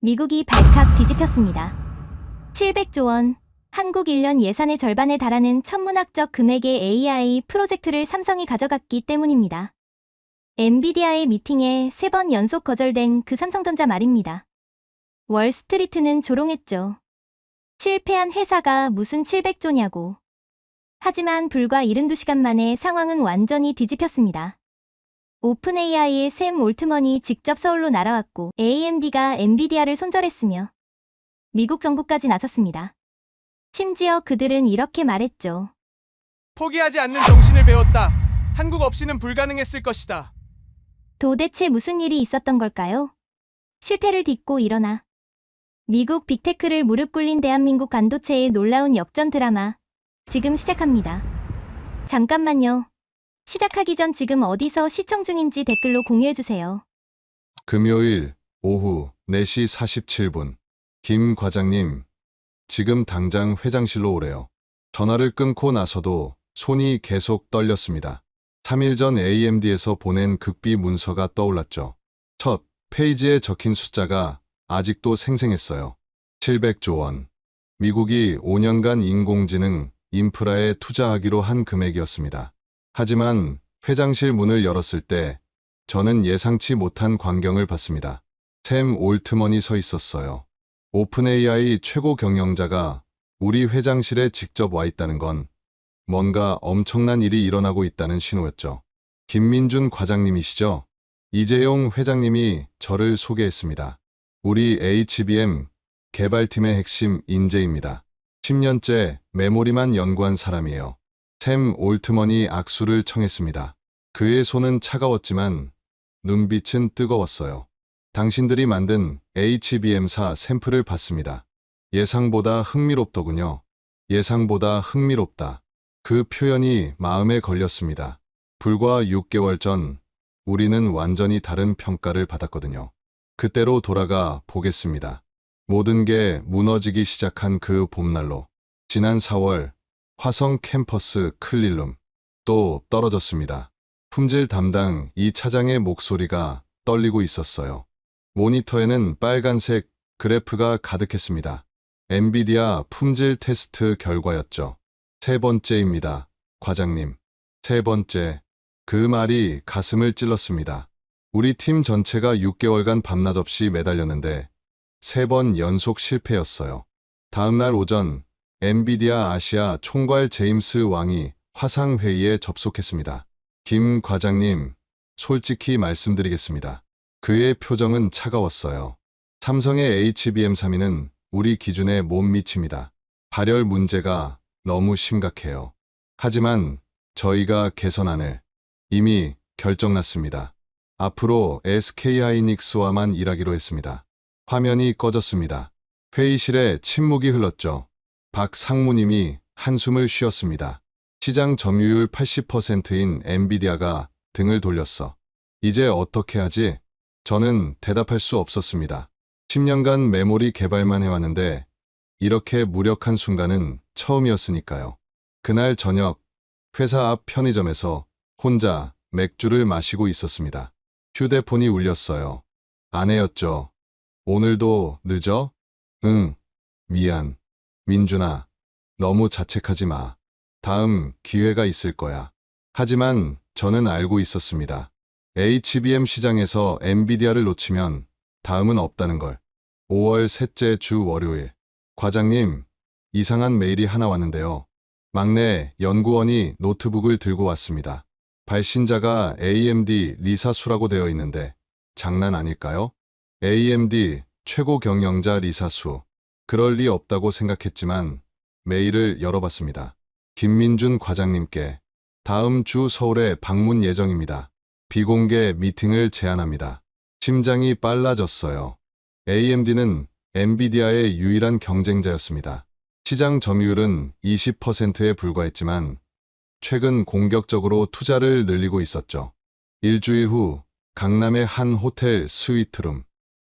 미국이 발칵 뒤집혔습니다. 700조 원, 한국 1년 예산의 절반에 달하는 천문학적 금액의 AI 프로젝트를 삼성이 가져갔기 때문입니다. 엔비디아의 미팅에 3번 연속 거절된 그 삼성전자 말입니다. 월스트리트는 조롱했죠. 실패한 회사가 무슨 700조냐고. 하지만 불과 72시간 만에 상황은 완전히 뒤집혔습니다. 오픈AI의 샘 올트먼이 직접 서울로 날아왔고 AMD가 엔비디아를 손절했으며 미국 정부까지 나섰습니다. 심지어 그들은 이렇게 말했죠. 포기하지 않는 정신을 배웠다. 한국 없이는 불가능했을 것이다. 도대체 무슨 일이 있었던 걸까요? 실패를 딛고 일어나 미국 빅테크를 무릎 꿇린 대한민국 반도체의 놀라운 역전 드라마 지금 시작합니다. 잠깐만요. 시작하기 전 지금 어디서 시청 중인지 댓글로 공유해주세요. 금요일 오후 4시 47분. 김 과장님, 지금 당장 회장실로 오래요. 전화를 끊고 나서도 손이 계속 떨렸습니다. 3일 전 AMD에서 보낸 극비 문서가 떠올랐죠. 첫 페이지에 적힌 숫자가 아직도 생생했어요. 700조 원. 미국이 5년간 인공지능 인프라에 투자하기로 한 금액이었습니다. 하지만 회장실 문을 열었을 때 저는 예상치 못한 광경을 봤습니다. 샘 올트먼이 서 있었어요. 오픈AI 최고 경영자가 우리 회장실에 직접 와 있다는 건 뭔가 엄청난 일이 일어나고 있다는 신호였죠. 김민준 과장님이시죠? 이재용 회장님이 저를 소개했습니다. 우리 HBM 개발팀의 핵심 인재입니다. 10년째 메모리만 연구한 사람이에요. 샘 올트먼이 악수를 청했습니다. 그의 손은 차가웠지만 눈빛은 뜨거웠어요. 당신들이 만든 HBM사 샘플을 봤습니다. 예상보다 흥미롭더군요. 예상보다 흥미롭다. 그 표현이 마음에 걸렸습니다. 불과 6개월 전 우리는 완전히 다른 평가를 받았거든요. 그때로 돌아가 보겠습니다. 모든 게 무너지기 시작한 그 봄날로 지난 4월 화성 캠퍼스 클릴룸 또 떨어졌습니다. 품질 담당 이 차장의 목소리가 떨리고 있었어요. 모니터에는 빨간색 그래프가 가득했습니다. 엔비디아 품질 테스트 결과였죠. 3번째입니다, 과장님. 3번째. 그 말이 가슴을 찔렀습니다. 우리 팀 전체가 6개월간 밤낮 없이 매달렸는데 3번 연속 실패였어요. 다음날 오전 엔비디아 아시아 총괄 제임스 왕이 화상회의에 접속했습니다. 김 과장님, 솔직히 말씀드리겠습니다. 그의 표정은 차가웠어요. 삼성의 HBM3는 우리 기준에 못 미칩니다. 발열 문제가 너무 심각해요. 하지만 저희가 개선안을 이미 결정났습니다. 앞으로 SK하이닉스와만 일하기로 했습니다. 화면이 꺼졌습니다. 회의실에 침묵이 흘렀죠. 박 상무님이 한숨을 쉬었습니다. 시장 점유율 80%인 엔비디아가 등을 돌렸어. 이제 어떻게 하지? 저는 대답할 수 없었습니다. 10년간 메모리 개발만 해왔는데 이렇게 무력한 순간은 처음이었으니까요. 그날 저녁 회사 앞 편의점에서 혼자 맥주를 마시고 있었습니다. 휴대폰이 울렸어요. 아내였죠. 오늘도 늦어? 응, 미안. 민준아, 너무 자책하지 마. 다음 기회가 있을 거야. 하지만 저는 알고 있었습니다. HBM 시장에서 엔비디아를 놓치면 다음은 없다는 걸. 5월 셋째 주 월요일. 과장님, 이상한 메일이 하나 왔는데요. 막내 연구원이 노트북을 들고 왔습니다. 발신자가 AMD 리사수라고 되어 있는데 장난 아닐까요? AMD 최고 경영자 리사수. 그럴 리 없다고 생각했지만 메일을 열어봤습니다. 김민준 과장님께 다음 주 서울에 방문 예정입니다. 비공개 미팅을 제안합니다. 심장이 빨라졌어요. AMD는 엔비디아의 유일한 경쟁자였습니다. 시장 점유율은 20%에 불과했지만 최근 공격적으로 투자를 늘리고 있었죠. 일주일 후 강남의 한 호텔 스위트룸.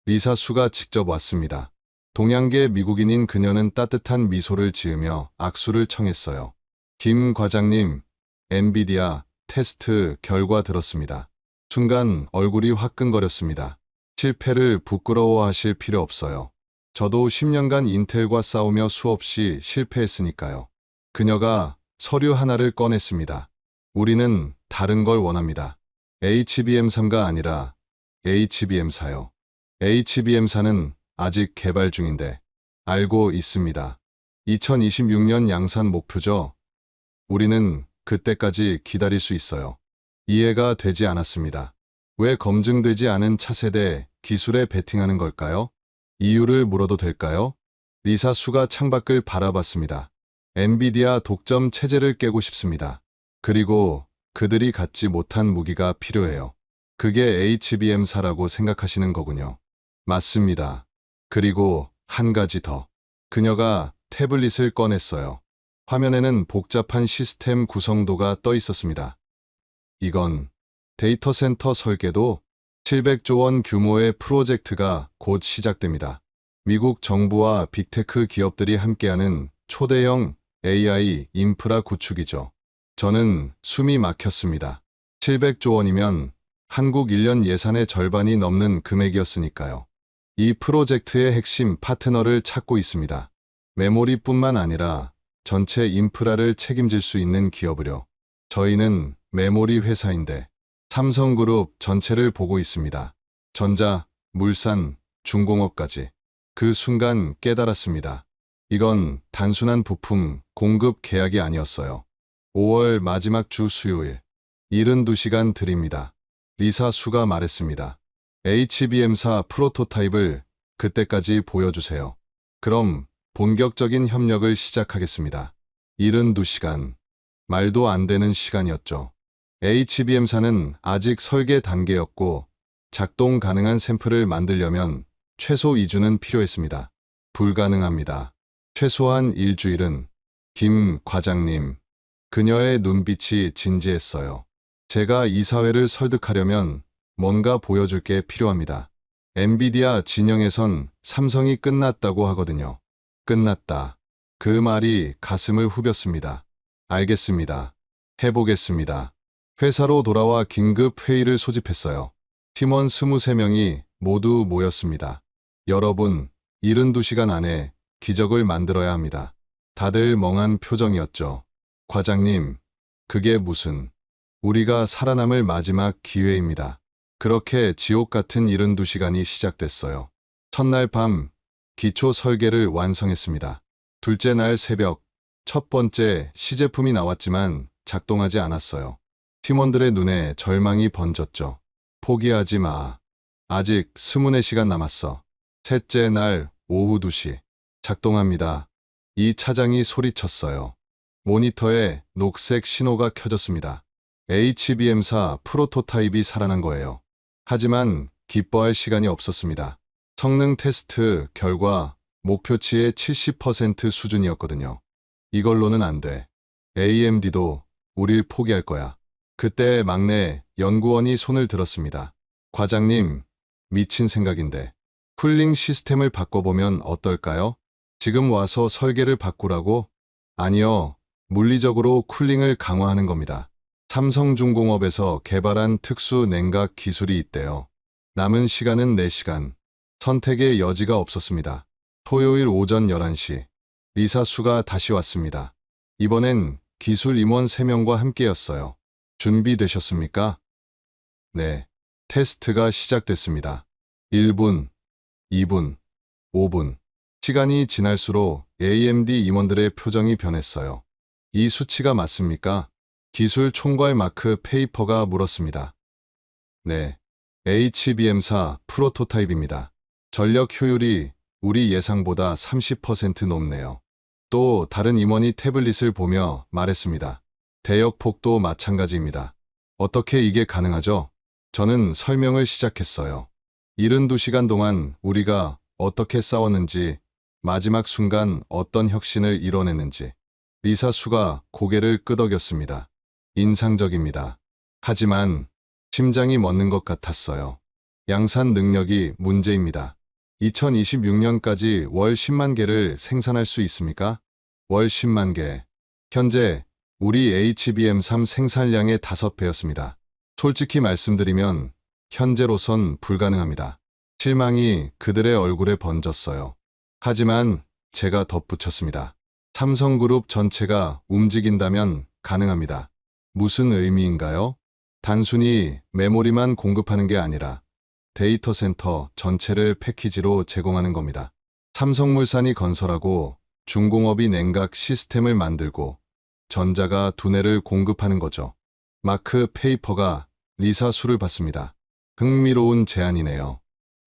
리사수가 직접 왔습니다. 동양계 미국인인 그녀는 따뜻한 미소를 지으며 악수를 청했어요. 김 과장님, 엔비디아 테스트 결과 들었습니다. 순간 얼굴이 화끈거렸습니다. 실패를 부끄러워하실 필요 없어요. 저도 10년간 인텔과 싸우며 수없이 실패했으니까요. 그녀가 서류 하나를 꺼냈습니다. 우리는 다른 걸 원합니다. HBM3가 아니라 HBM4요. HBM4는 아직 개발 중인데 알고 있습니다. 2026년 양산 목표죠. 우리는 그때까지 기다릴 수 있어요. 이해가 되지 않았습니다. 왜 검증되지 않은 차세대 기술에 베팅하는 걸까요? 이유를 물어도 될까요? 리사 수가 창밖을 바라봤습니다. 엔비디아 독점 체제를 깨고 싶습니다. 그리고 그들이 갖지 못한 무기가 필요해요. 그게 HBM4라고 생각하시는 거군요. 맞습니다. 그리고 한 가지 더. 그녀가 태블릿을 꺼냈어요. 화면에는 복잡한 시스템 구성도가 떠 있었습니다. 이건 데이터 센터 설계도 700조 원 규모의 프로젝트가 곧 시작됩니다. 미국 정부와 빅테크 기업들이 함께하는 초대형 AI 인프라 구축이죠. 저는 숨이 막혔습니다. 700조 원이면 한국 1년 예산의 절반이 넘는 금액이었으니까요. 이 프로젝트의 핵심 파트너를 찾고 있습니다. 메모리뿐만 아니라 전체 인프라를 책임질 수 있는 기업을요. 저희는 메모리 회사인데 삼성그룹 전체를 보고 있습니다. 전자, 물산, 중공업까지. 그 순간 깨달았습니다. 이건 단순한 부품 공급 계약이 아니었어요. 5월 마지막 주 수요일, 72시간 드립니다. 리사 수가 말했습니다. HBM4 프로토타입을 그때까지 보여주세요. 그럼 본격적인 협력을 시작하겠습니다. 72시간. 말도 안 되는 시간이었죠. HBM4는 아직 설계 단계였고 작동 가능한 샘플을 만들려면 최소 2주는 필요했습니다. 불가능합니다. 최소한 일주일은. 김 과장님. 그녀의 눈빛이 진지했어요. 제가 이사회를 설득하려면 뭔가 보여줄 게 필요합니다. 엔비디아 진영에선 삼성이 끝났다고 하거든요. 끝났다. 그 말이 가슴을 후볐습니다. 알겠습니다. 해보겠습니다. 회사로 돌아와 긴급 회의를 소집했어요. 팀원 23명이 모두 모였습니다. 여러분, 72시간 안에 기적을 만들어야 합니다. 다들 멍한 표정이었죠. 과장님, 그게 무슨... 우리가 살아남을 마지막 기회입니다. 그렇게 지옥 같은 72시간이 시작됐어요. 첫날 밤, 기초 설계를 완성했습니다. 둘째 날 새벽, 첫 번째 시제품이 나왔지만 작동하지 않았어요. 팀원들의 눈에 절망이 번졌죠. 포기하지 마. 아직 24시간 남았어. 셋째 날 오후 2시. 작동합니다. 이 차장이 소리쳤어요. 모니터에 녹색 신호가 켜졌습니다. HBM4 프로토타입이 살아난 거예요. 하지만 기뻐할 시간이 없었습니다. 성능 테스트 결과 목표치의 70% 수준이었거든요. 이걸로는 안 돼. AMD도 우릴 포기할 거야. 그때 막내 연구원이 손을 들었습니다. 과장님, 미친 생각인데. 쿨링 시스템을 바꿔보면 어떨까요? 지금 와서 설계를 바꾸라고? 아니요, 물리적으로 쿨링을 강화하는 겁니다. 삼성중공업에서 개발한 특수 냉각 기술이 있대요. 남은 시간은 4시간. 선택의 여지가 없었습니다. 토요일 오전 11시. 리사 수가 다시 왔습니다. 이번엔 기술 임원 3명과 함께였어요. 준비되셨습니까? 네. 테스트가 시작됐습니다. 1분, 2분, 5분. 시간이 지날수록 AMD 임원들의 표정이 변했어요. 이 수치가 맞습니까? 기술 총괄 마크 페이퍼가 물었습니다. 네. HBM4 프로토타입입니다. 전력 효율이 우리 예상보다 30% 높네요. 또 다른 임원이 태블릿을 보며 말했습니다. 대역폭도 마찬가지입니다. 어떻게 이게 가능하죠? 저는 설명을 시작했어요. 72시간 동안 우리가 어떻게 싸웠는지, 마지막 순간 어떤 혁신을 이뤄냈는지. 리사 수가 고개를 끄덕였습니다. 인상적입니다. 하지만 심장이 멎는 것 같았어요. 양산 능력이 문제입니다. 2026년까지 월 10만 개를 생산할 수 있습니까? 월 10만 개. 현재 우리 HBM3 생산량의 5배였습니다. 솔직히 말씀드리면 현재로선 불가능합니다. 실망이 그들의 얼굴에 번졌어요. 하지만 제가 덧붙였습니다. 삼성그룹 전체가 움직인다면 가능합니다. 무슨 의미인가요? 단순히 메모리만 공급하는 게 아니라 데이터 센터 전체를 패키지로 제공하는 겁니다. 삼성물산이 건설하고 중공업이 냉각 시스템을 만들고 전자가 두뇌를 공급하는 거죠. 마크 페이퍼가 리사 수를 받습니다. 흥미로운 제안이네요.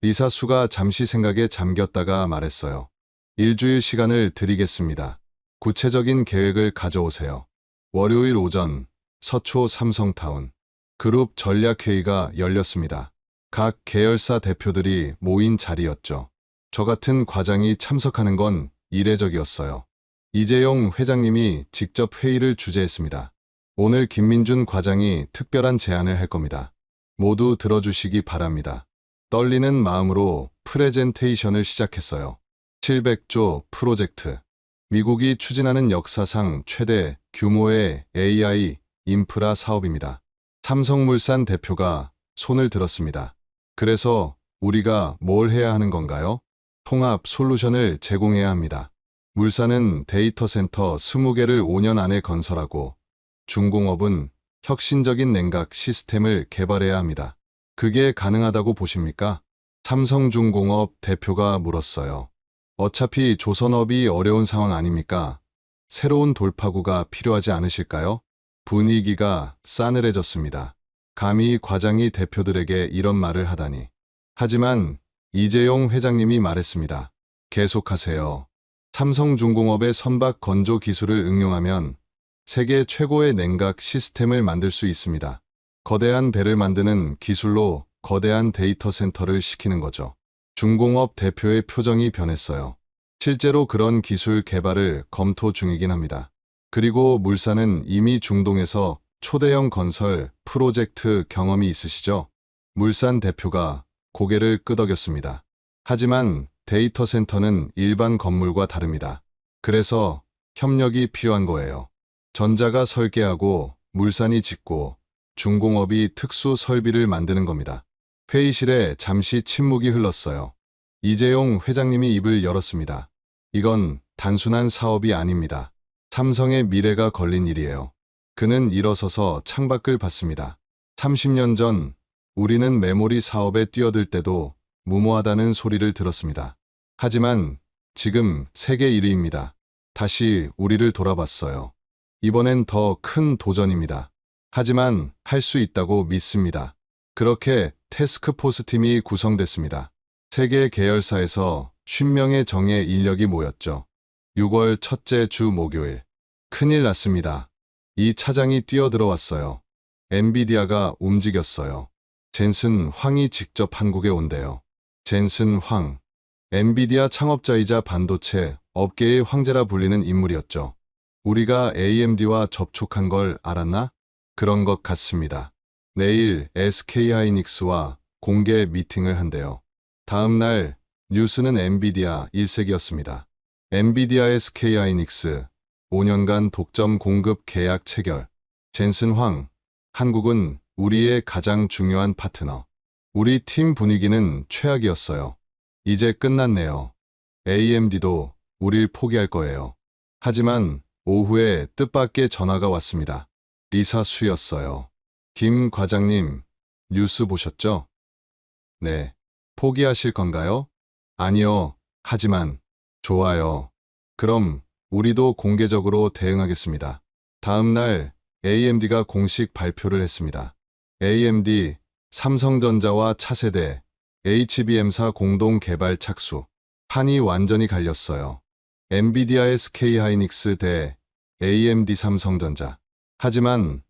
리사 수가 잠시 생각에 잠겼다가 말했어요. 일주일 시간을 드리겠습니다. 구체적인 계획을 가져오세요. 월요일 오전 서초 삼성타운 그룹 전략회의가 열렸습니다. 각 계열사 대표들이 모인 자리였죠. 저 같은 과장이 참석하는 건 이례적이었어요. 이재용 회장님이 직접 회의를 주재했습니다. 오늘 김민준 과장이 특별한 제안을 할 겁니다. 모두 들어주시기 바랍니다. 떨리는 마음으로 프레젠테이션을 시작했어요. 700조 프로젝트. 미국이 추진하는 역사상 최대 규모의 AI 인프라 사업입니다. 삼성물산 대표가 손을 들었습니다. 그래서 우리가 뭘 해야 하는 건가요? 통합 솔루션을 제공해야 합니다. 물산은 데이터 센터 20개를 5년 안에 건설하고 중공업은 혁신적인 냉각 시스템을 개발해야 합니다. 그게 가능하다고 보십니까? 삼성중공업 대표가 물었어요. 어차피 조선업이 어려운 상황 아닙니까? 새로운 돌파구가 필요하지 않으실까요? 분위기가 싸늘해졌습니다. 감히 과장이 대표들에게 이런 말을 하다니. 하지만 이재용 회장님이 말했습니다. 계속하세요. 삼성중공업의 선박 건조 기술을 응용하면 세계 최고의 냉각 시스템을 만들 수 있습니다. 거대한 배를 만드는 기술로 거대한 데이터 센터를 시키는 거죠. 중공업 대표의 표정이 변했어요. 실제로 그런 기술 개발을 검토 중이긴 합니다. 그리고 물산은 이미 중동에서 초대형 건설 프로젝트 경험이 있으시죠? 물산 대표가 고개를 끄덕였습니다. 하지만 데이터 센터는 일반 건물과 다릅니다. 그래서 협력이 필요한 거예요. 전자가 설계하고 물산이 짓고 중공업이 특수 설비를 만드는 겁니다. 회의실에 잠시 침묵이 흘렀어요. 이재용 회장님이 입을 열었습니다. 이건 단순한 사업이 아닙니다. 삼성의 미래가 걸린 일이에요. 그는 일어서서 창밖을 봤습니다. 30년 전 우리는 메모리 사업에 뛰어들 때도 무모하다는 소리를 들었습니다. 하지만 지금 세계 1위입니다. 다시 우리를 돌아봤어요. 이번엔 더 큰 도전입니다. 하지만 할 수 있다고 믿습니다. 그렇게 태스크포스 팀이 구성됐습니다. 세계 계열사에서 50명의 정예 인력이 모였죠. 6월 첫째 주 목요일. 큰일 났습니다. 이 차장이 뛰어들어왔어요. 엔비디아가 움직였어요. 젠슨 황이 직접 한국에 온대요. 젠슨 황. 엔비디아 창업자이자 반도체 업계의 황제라 불리는 인물이었죠. 우리가 AMD와 접촉한 걸 알았나? 그런 것 같습니다. 내일 SK하이닉스와 공개 미팅을 한대요. 다음 날 뉴스는 엔비디아 일색이었습니다. 엔비디아 SK하이닉스 5년간 독점 공급 계약 체결. 젠슨 황. 한국은 우리의 가장 중요한 파트너. 우리 팀 분위기는 최악이었어요. 이제 끝났네요. AMD도 우릴 포기할 거예요. 하지만 오후에 뜻밖의 전화가 왔습니다. 리사 수였어요. 김 과장님, 뉴스 보셨죠? 네. 포기하실 건가요? 아니요. 하지만 좋아요. 그럼 우리도 공개적으로 대응하겠습니다. 다음 날 AMD가 공식 발표를 했습니다. AMD, 삼성전자와 차세대, HBM사 공동 개발 착수. 판이 완전히 갈렸어요. 엔비디아 SK하이닉스 대 AMD 삼성전자. 하지만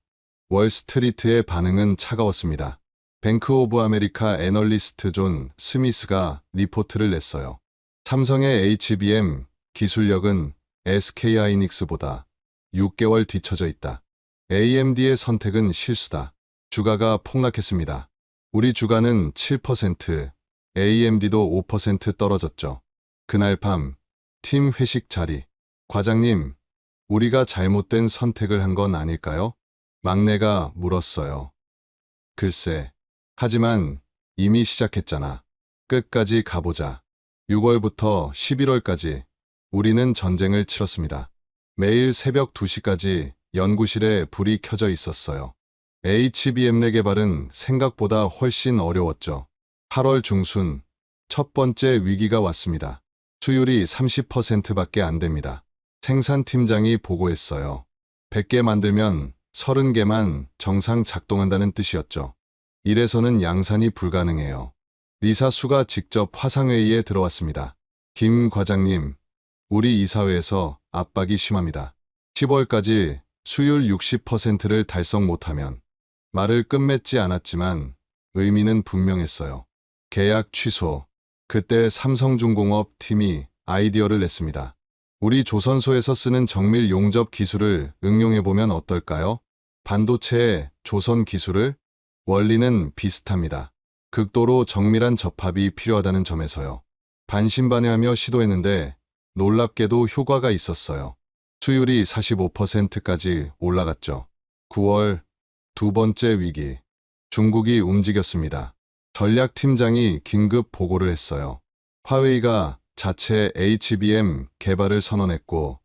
월스트리트의 반응은 차가웠습니다. 뱅크 오브 아메리카 애널리스트 존 스미스가 리포트를 냈어요. 삼성의 HBM 기술력은 SK하이닉스보다 6개월 뒤처져 있다. AMD의 선택은 실수다. 주가가 폭락했습니다. 우리 주가는 7%, AMD도 5% 떨어졌죠. 그날 밤, 팀 회식 자리. 과장님, 우리가 잘못된 선택을 한 건 아닐까요? 막내가 물었어요. 글쎄, 하지만 이미 시작했잖아. 끝까지 가보자. 6월부터 11월까지 우리는 전쟁을 치렀습니다. 매일 새벽 2시까지 연구실에 불이 켜져 있었어요. HBM 내 개발은 생각보다 훨씬 어려웠죠. 8월 중순 첫 번째 위기가 왔습니다. 수율이 30%밖에 안 됩니다. 생산팀장이 보고했어요. 100개 만들면 30개만 정상 작동한다는 뜻이었죠. 이래서는 양산이 불가능해요. 리사 수가 직접 화상회의에 들어왔습니다. 김 과장님, 우리 이사회에서 압박이 심합니다. 10월까지 수율 60%를 달성 못하면 말을 끝맺지 않았지만 의미는 분명했어요. 계약 취소. 그때 삼성중공업 팀이 아이디어를 냈습니다. 우리 조선소에서 쓰는 정밀 용접 기술을 응용해보면 어떨까요? 반도체의 조선 기술을? 원리는 비슷합니다. 극도로 정밀한 접합이 필요하다는 점에서요. 반신반의하며 시도했는데 놀랍게도 효과가 있었어요. 수율이 45%까지 올라갔죠. 9월 두 번째 위기. 중국이 움직였습니다. 전략팀장이 긴급 보고를 했어요. 화웨이가 자체 HBM 개발을 선언했고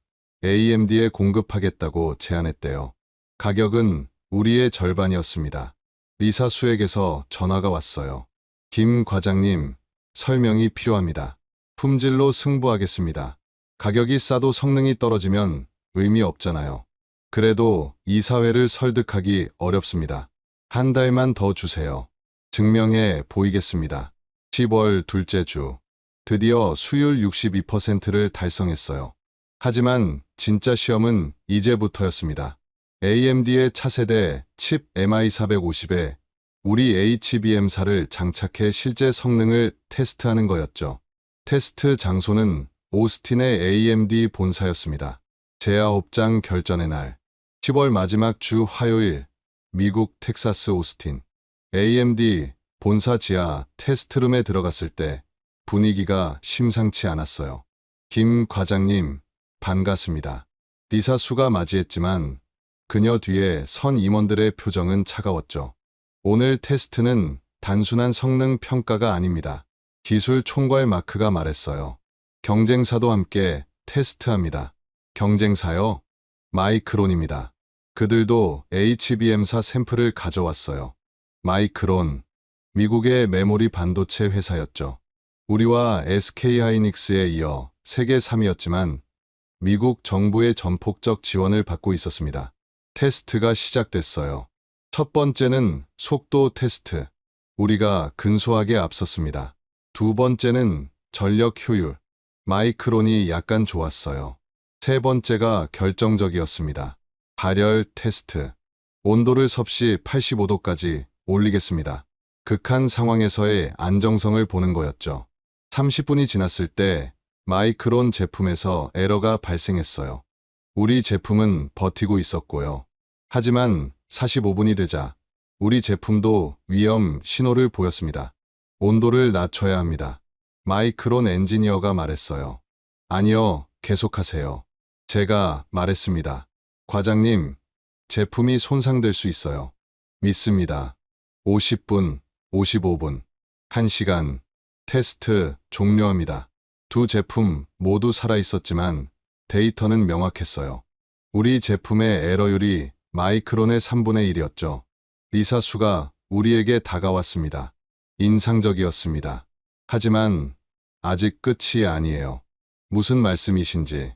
AMD에 공급하겠다고 제안했대요. 가격은 우리의 절반이었습니다. 리사 수에게서 전화가 왔어요. 김 과장님, 설명이 필요합니다. 품질로 승부하겠습니다. 가격이 싸도 성능이 떨어지면 의미 없잖아요. 그래도 이사회를 설득하기 어렵습니다. 한 달만 더 주세요. 증명해 보이겠습니다. 10월 둘째 주. 드디어 수율 62%를 달성했어요. 하지만 진짜 시험은 이제부터였습니다. AMD의 차세대 칩 MI450에 우리 HBM사를 장착해 실제 성능을 테스트하는 거였죠. 테스트 장소는 오스틴의 AMD 본사였습니다. 제9장 결전의 날. 10월 마지막 주 화요일, 미국 텍사스 오스틴. AMD 본사 지하 테스트룸에 들어갔을 때 분위기가 심상치 않았어요. 김 과장님, 반갑습니다. 리사 수가 맞이했지만 그녀 뒤에 선 임원들의 표정은 차가웠죠. 오늘 테스트는 단순한 성능 평가가 아닙니다. 기술 총괄 마크가 말했어요. 경쟁사도 함께 테스트합니다. 경쟁사요? 마이크론입니다. 그들도 HBM사 샘플을 가져왔어요. 마이크론, 미국의 메모리 반도체 회사였죠. 우리와 SK하이닉스에 이어 세계 3위였지만 미국 정부의 전폭적 지원을 받고 있었습니다. 테스트가 시작됐어요. 첫 번째는 속도 테스트. 우리가 근소하게 앞섰습니다. 두 번째는 전력 효율. 마이크론이 약간 좋았어요. 세 번째가 결정적이었습니다. 발열 테스트. 온도를 섭씨 85도까지 올리겠습니다. 극한 상황에서의 안정성을 보는 거였죠. 30분이 지났을 때 마이크론 제품에서 에러가 발생했어요. 우리 제품은 버티고 있었고요. 하지만 45분이 되자 우리 제품도 위험 신호를 보였습니다. 온도를 낮춰야 합니다. 마이크론 엔지니어가 말했어요. 아니요, 계속하세요. 제가 말했습니다. 과장님, 제품이 손상될 수 있어요. 믿습니다. 50분, 55분, 1시간, 테스트 종료합니다. 두 제품 모두 살아있었지만 데이터는 명확했어요. 우리 제품의 에러율이 마이크론의 3분의 1이었죠. 리사 수가 우리에게 다가왔습니다. 인상적이었습니다. 하지만 아직 끝이 아니에요. 무슨 말씀이신지.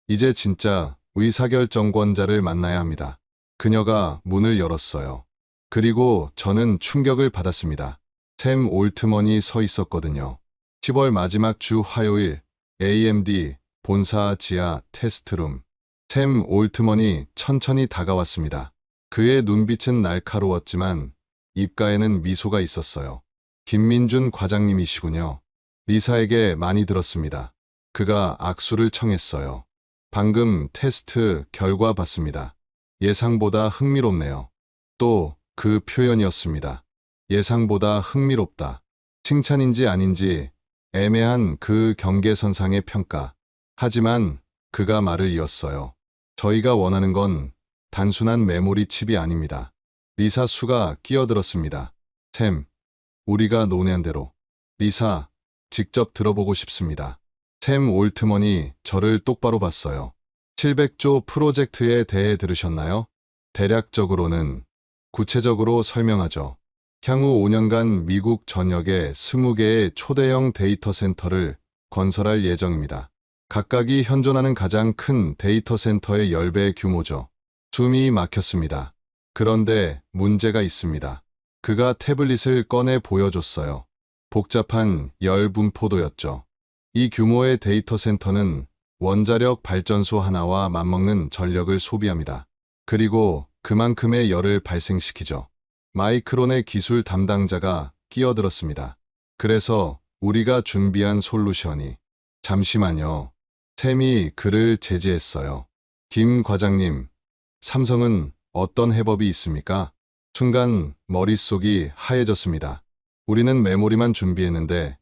이제 진짜 의사결정권자를 만나야 합니다. 그녀가 문을 열었어요. 그리고 저는 충격을 받았습니다. 샘 올트먼이 서 있었거든요. 10월 마지막 주 화요일, AMD 본사 지하 테스트룸. 샘 올트먼이 천천히 다가왔습니다. 그의 눈빛은 날카로웠지만 입가에는 미소가 있었어요. 김민준 과장님이시군요. 리사에게 많이 들었습니다. 그가 악수를 청했어요. 방금 테스트 결과 봤습니다. 예상보다 흥미롭네요. 또 그 표현이었습니다. 예상보다 흥미롭다. 칭찬인지 아닌지 애매한 그 경계선상의 평가. 하지만 그가 말을 이었어요. 저희가 원하는 건 단순한 메모리 칩이 아닙니다. 리사 수가 끼어들었습니다. 샘, 우리가 논의한 대로. 리사, 직접 들어보고 싶습니다. 샘 올트먼이 저를 똑바로 봤어요. 700조 프로젝트에 대해 들으셨나요? 대략적으로는 구체적으로 설명하죠. 향후 5년간 미국 전역에 20개의 초대형 데이터 센터를 건설할 예정입니다. 각각이 현존하는 가장 큰 데이터 센터의 10배 규모죠. 숨이 막혔습니다. 그런데 문제가 있습니다. 그가 태블릿을 꺼내 보여줬어요. 복잡한 열 분포도였죠. 이 규모의 데이터 센터는 원자력 발전소 하나와 맞먹는 전력을 소비합니다. 그리고 그만큼의 열을 발생시키죠. 마이크론의 기술 담당자가 끼어들었습니다. 그래서 우리가 준비한 솔루션이 잠시만요. 샘이 그를 제지했어요. 김 과장님, 삼성은 어떤 해법이 있습니까? 순간 머릿속이 하얘졌습니다. 우리는 메모리만 준비했는데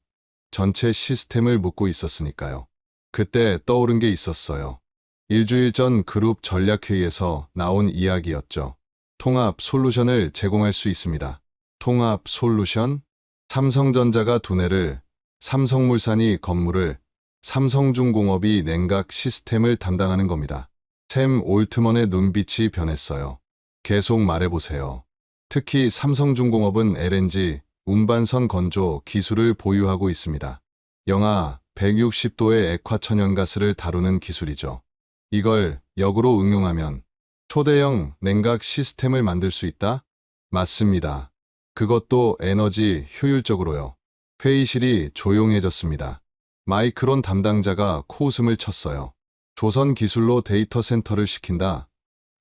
전체 시스템을 묻고 있었으니까요. 그때 떠오른 게 있었어요. 일주일 전 그룹 전략회의에서 나온 이야기였죠. 통합 솔루션을 제공할 수 있습니다. 통합 솔루션? 삼성전자가 두뇌를, 삼성물산이 건물을, 삼성중공업이 냉각 시스템을 담당하는 겁니다. 샘 올트먼의 눈빛이 변했어요. 계속 말해보세요. 특히 삼성중공업은 LNG, 운반선 건조 기술을 보유하고 있습니다. 영하 160도의 액화천연가스를 다루는 기술이죠. 이걸 역으로 응용하면 초대형 냉각 시스템을 만들 수 있다? 맞습니다. 그것도 에너지 효율적으로요. 회의실이 조용해졌습니다. 마이크론 담당자가 코웃음을 쳤어요. 조선 기술로 데이터 센터를 시킨다?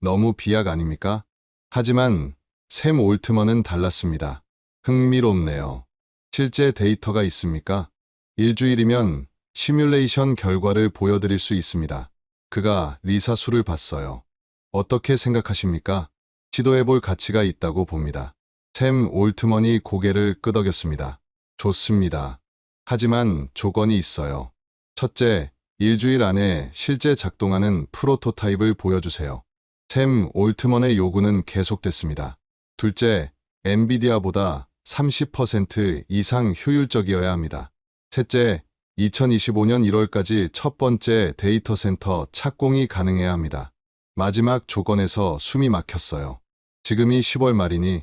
너무 비약 아닙니까? 하지만 샘 올트먼은 달랐습니다. 흥미롭네요. 실제 데이터가 있습니까? 일주일이면 시뮬레이션 결과를 보여드릴 수 있습니다. 그가 리사수를 봤어요. 어떻게 생각하십니까? 시도해볼 가치가 있다고 봅니다. 샘 올트먼이 고개를 끄덕였습니다. 좋습니다. 하지만 조건이 있어요. 첫째, 일주일 안에 실제 작동하는 프로토타입을 보여주세요. 샘 올트먼의 요구는 계속됐습니다. 둘째, 엔비디아보다 30% 이상 효율적이어야 합니다. 셋째, 2025년 1월까지 첫 번째 데이터 센터 착공이 가능해야 합니다. 마지막 조건에서 숨이 막혔어요. 지금이 10월 말이니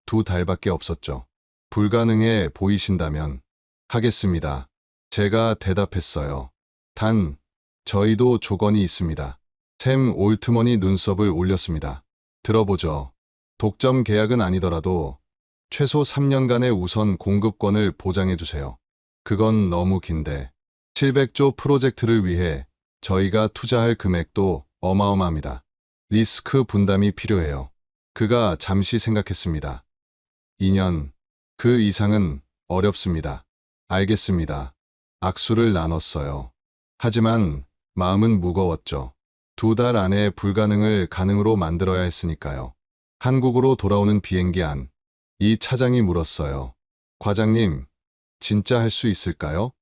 2달밖에 없었죠. 불가능해 보이신다면 하겠습니다. 제가 대답했어요. 단, 저희도 조건이 있습니다. 샘 올트먼이 눈썹을 올렸습니다. 들어보죠. 독점 계약은 아니더라도 최소 3년간의 우선 공급권을 보장해주세요. 그건 너무 긴데 700조 프로젝트를 위해 저희가 투자할 금액도 어마어마합니다. 리스크 분담이 필요해요. 그가 잠시 생각했습니다. 2년, 그 이상은 어렵습니다. 알겠습니다. 악수를 나눴어요. 하지만 마음은 무거웠죠. 2달 안에 불가능을 가능으로 만들어야 했으니까요. 한국으로 돌아오는 비행기 안, 이 차장이 물었어요. 과장님, 진짜 할 수 있을까요?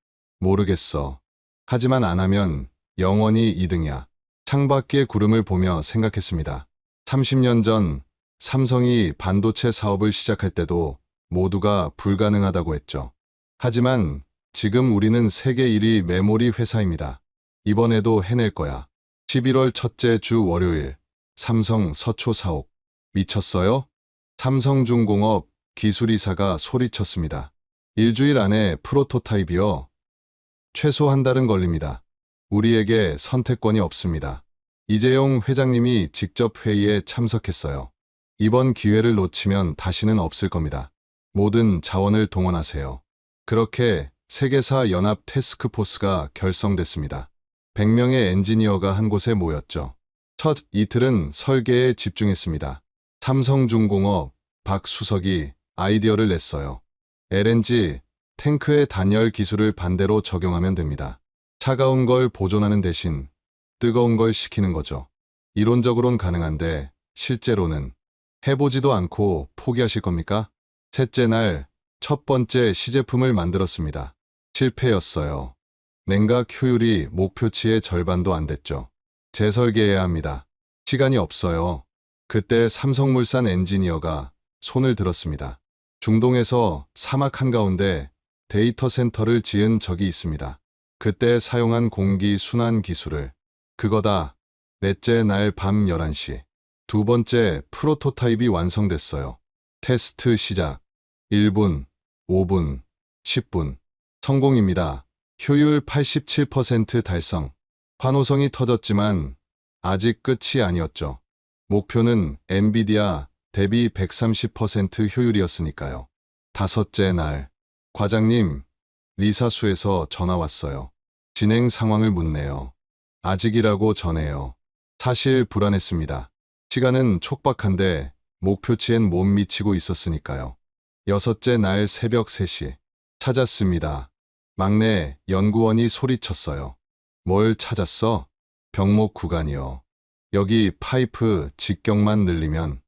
모르겠어. 하지만 안 하면 영원히 2등이야. 창밖의 구름을 보며 생각했습니다. 30년 전 삼성이 반도체 사업을 시작할 때도 모두가 불가능하다고 했죠. 하지만 지금 우리는 세계 1위 메모리 회사입니다. 이번에도 해낼 거야. 11월 첫째 주 월요일, 삼성 서초 사옥. 미쳤어요? 삼성중공업 기술이사가 소리쳤습니다. 일주일 안에 프로토타입이요. 최소 한 달은 걸립니다. 우리에게 선택권이 없습니다. 이재용 회장님이 직접 회의에 참석했어요. 이번 기회를 놓치면 다시는 없을 겁니다. 모든 자원을 동원하세요. 그렇게 세계사 연합 태스크포스가 결성됐습니다. 100명의 엔지니어가 한 곳에 모였죠. 첫 이틀은 설계에 집중했습니다. 삼성중공업 박 수석이 아이디어를 냈어요. LNG 탱크의 단열 기술을 반대로 적용하면 됩니다. 차가운 걸 보존하는 대신 뜨거운 걸 식히는 거죠. 이론적으론 가능한데 실제로는 해보지도 않고 포기하실 겁니까? 셋째 날 첫 번째 시제품을 만들었습니다. 실패였어요. 냉각 효율이 목표치의 절반도 안 됐죠. 재설계해야 합니다. 시간이 없어요. 그때 삼성물산 엔지니어가 손을 들었습니다. 중동에서 사막 한가운데 데이터 센터를 지은 적이 있습니다. 그때 사용한 공기 순환 기술을. 그거다. 넷째 날 밤 11시. 두 번째 프로토타입이 완성됐어요. 테스트 시작. 1분, 5분, 10분. 성공입니다. 효율 87% 달성. 환호성이 터졌지만 아직 끝이 아니었죠. 목표는 엔비디아 대비 130% 효율이었으니까요. 다섯째 날. 과장님, 리사수에서 전화 왔어요. 진행 상황을 묻네요. 아직이라고 전해요. 사실 불안했습니다. 시간은 촉박한데 목표치엔 못 미치고 있었으니까요. 여섯째 날 새벽 3시. 찾았습니다. 막내 연구원이 소리쳤어요. 뭘 찾았어? 병목 구간이요. 여기 파이프 직경만 늘리면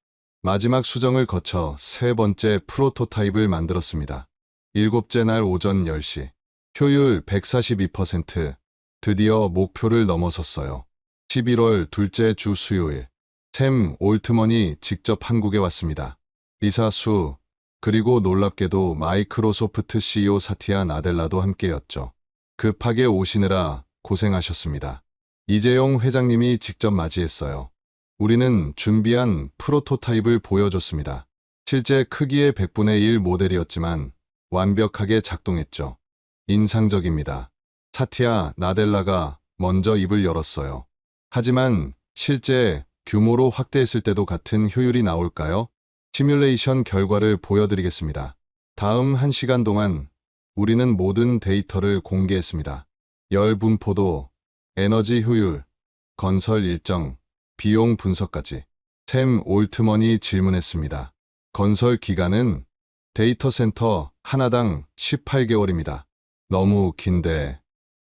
마지막 수정을 거쳐 세 번째 프로토타입을 만들었습니다. 일곱째 날 오전 10시. 효율 142%. 드디어 목표를 넘어섰어요. 11월 둘째 주 수요일. 샘 올트먼이 직접 한국에 왔습니다. 리사수, 그리고 놀랍게도 마이크로소프트 CEO 사티아 나델라도 함께였죠. 급하게 오시느라 고생하셨습니다. 이재용 회장님이 직접 맞이했어요. 우리는 준비한 프로토타입을 보여줬습니다. 실제 크기의 100분의 1 모델이었지만 완벽하게 작동했죠. 인상적입니다. 사티아 나델라가 먼저 입을 열었어요. 하지만 실제 규모로 확대했을 때도 같은 효율이 나올까요? 시뮬레이션 결과를 보여드리겠습니다. 다음 1시간 동안 우리는 모든 데이터를 공개했습니다. 열 분포도, 에너지 효율, 건설 일정, 비용 분석까지. 샘 올트먼이 질문했습니다. 건설 기간은 데이터 센터 하나당 18개월입니다. 너무 긴데.